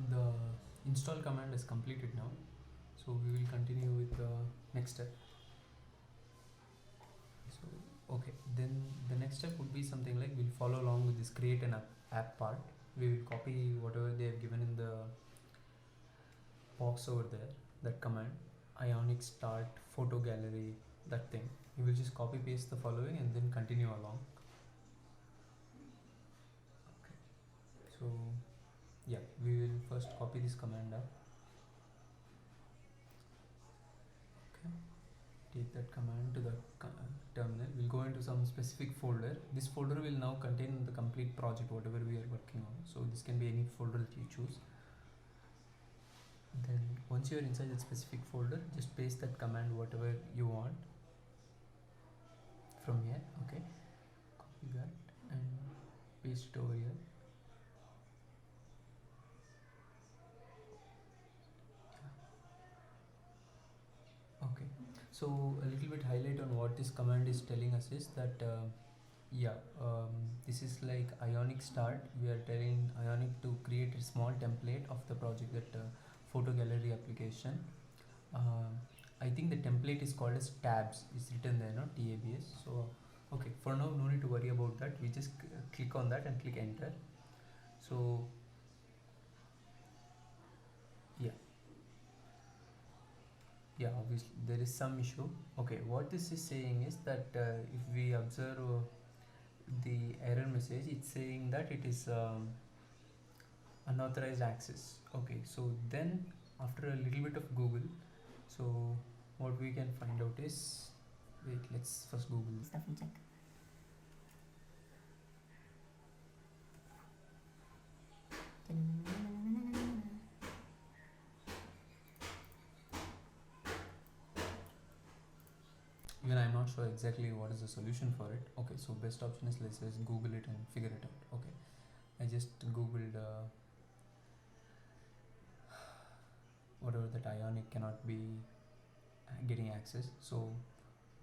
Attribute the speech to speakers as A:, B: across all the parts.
A: the install command is completed now, so we will continue with the next step. So okay, then the next step would be something like we'll follow along with this create an app part. We will copy whatever they have given in the box over there, that command, Ionic start photo gallery, that thing. You will just copy paste the following and then continue along. Okay, so yeah, we will first copy this command up. Okay, take that command to the terminal. We'll go into some specific folder. This folder will now contain the complete project, whatever we are working on. So this can be any folder that you choose. Then once you are inside that specific folder, just paste that command whatever you want from here. Okay, copy that and paste it over here. Okay, so a little bit highlight on what this command is telling us is that this is like Ionic start. We are telling Ionic to create a small template of the project, that photo gallery application. I think the template is called as tabs. It's written there, no, TABS. So okay, for now no need to worry about that. We just click on that and click enter. So yeah, obviously there is some issue. Okay, what this is saying is that if we observe the error message, it's saying that it is unauthorized access. Okay, so then after a little bit of Google, so what we can find out is, wait, let's first Google stuff and check. Even I'm not sure exactly what is the solution for it. Okay, so best option is let's just Google it and figure it out. Okay, I just googled whatever that Ionic cannot be getting access. So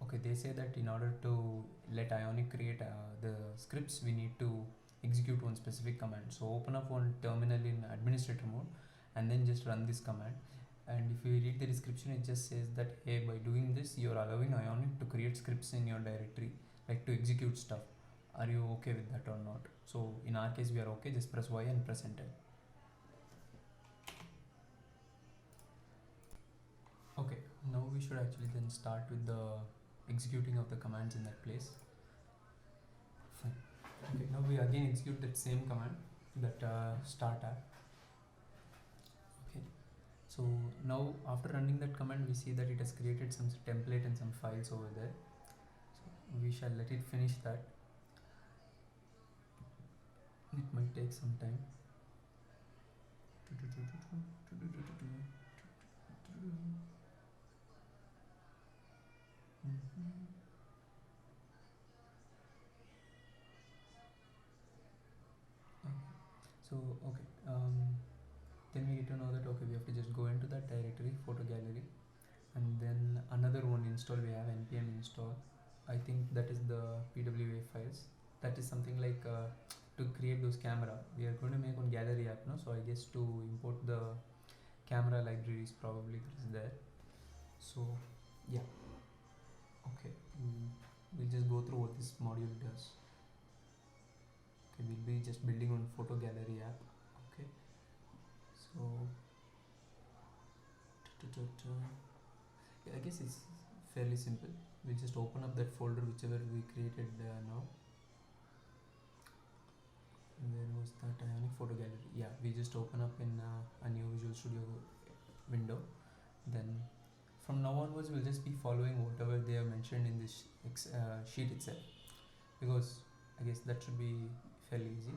A: okay, they say that in order to let Ionic create the scripts, we need to execute one specific command. So open up one terminal in administrator mode and then just run this command. And if you read the description, it just says that hey, by doing this you are allowing Ionic to create scripts in your directory, like to execute stuff. Are you okay with that or not? So in our case we are okay. Just press Y and press enter. Okay, now we should actually then start with the executing of the commands in that place. Fine. Okay, now we again execute that same command, that start app. Okay, so now after running that command, we see that it has created some template and some files over there. So we shall let it finish that. It might take some time. So okay, then we get to know that okay, we have to just go into that directory, photo gallery, and then another one install we have, npm install. I think that is the pwa files. That is something like to create those camera. We are going to make one gallery app, no? So I guess to import the camera libraries probably that is there. So yeah, okay, we'll just go through what this module does. Okay, we'll be just building on photo gallery app. Okay, so yeah, I guess it's fairly simple. We'll just open up that folder whichever we created now. Where was that Ionic photo gallery? Yeah, we just open up in a new Visual Studio window. Then from now onwards we'll just be following whatever they have mentioned in this sheet itself, because I guess that should be fairly easy.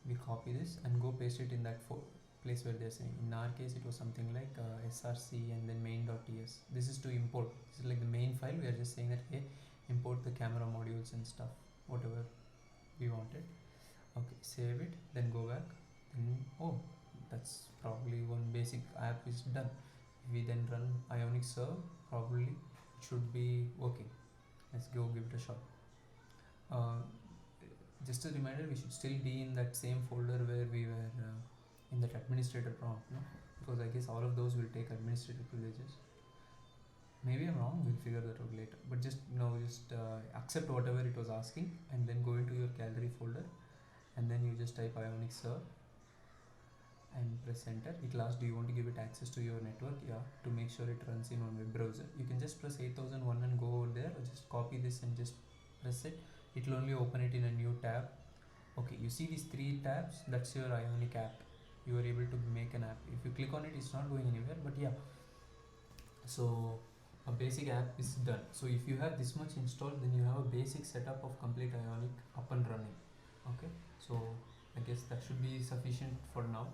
A: We copy this and go paste it in that place where they're saying. In our case it was something like src and then main.ts. This is to import. This is like the main file. We are just saying that hey, import the camera modules and stuff, whatever we wanted. Okay, save it, then go back, then oh, that's probably one basic app is done. If we then run Ionic serve, probably it should be working. Let's go give it a shot. Just a reminder, we should still be in that same folder where we were in that administrator prompt, no? Because I guess all of those will take administrator privileges. Maybe I'm wrong, we'll figure that out later. But just accept whatever it was asking and then go into your gallery folder and then you just type Ionic serve and press enter. It'll ask, do you want to give it access to your network? Yeah, to make sure it runs in on web browser. You can just press 8001 and go over there, or just copy this and just press it. It'll only open it in a new tab. Okay, you see these three tabs, that's your Ionic app. You are able to make an app. If you click on it, it's not going anywhere, but yeah. So a basic app is done. So if you have this much installed, then you have a basic setup of complete Ionic up and running. Okay, so I guess that should be sufficient for now,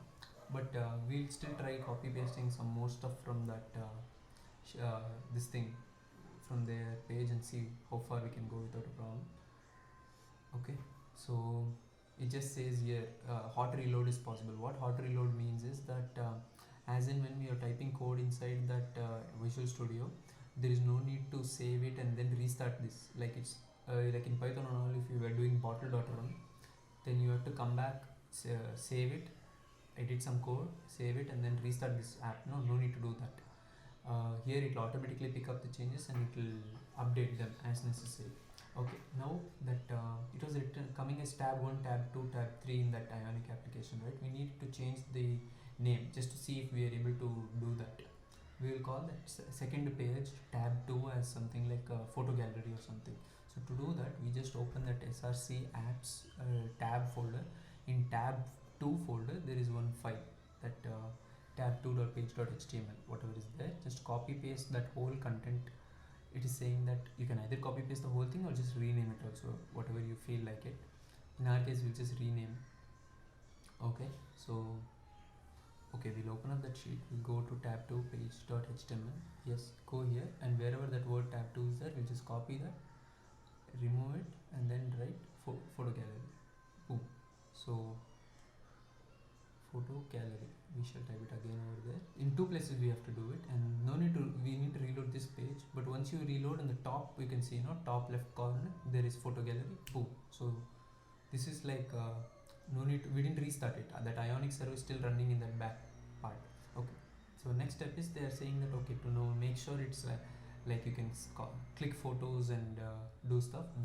A: but we'll still try copy pasting some more stuff from that this thing from their page and see how far we can go without a problem. Okay, so it just says here hot reload is possible. What hot reload means is that as in when we are typing code inside that Visual Studio, there is no need to save it and then restart this. Like it's like in Python and all, if you were doing bottle.run, then you have to come back, save it, edit some code, save it, and then restart this app. No need to do that. Here it will automatically pick up the changes and it will update them as necessary. Okay, now that it was written coming as tab 1, tab 2, tab 3 in that Ionic application, right? We need to change the name just to see if we are able to do that. We will call that second page tab 2 as something like a photo gallery or something. So to do that, we just open that src apps tab folder. In tab 2 folder, there is one file that tab2.page.html, whatever is there. Just copy paste that whole content. It is saying that you can either copy paste the whole thing or just rename it also, whatever you feel like it. In our case, we'll just rename. Okay, so okay, we'll open up that sheet. We'll go to tab 2 page.html. Yes, go here, and wherever that word tab 2 is there, we'll just copy that, remove it, and then write photo gallery. Boom. So photo gallery, we shall type it again over there. In two places we have to do it, and we need to reload this page. But once you reload, on the top you can see, top left corner, there is photo gallery. Boom. So this is like no need to, we didn't restart it. That Ionic server is still running in that back part. Okay, so next step is they are saying that, okay, to know, make sure it's like you can click photos and do stuff.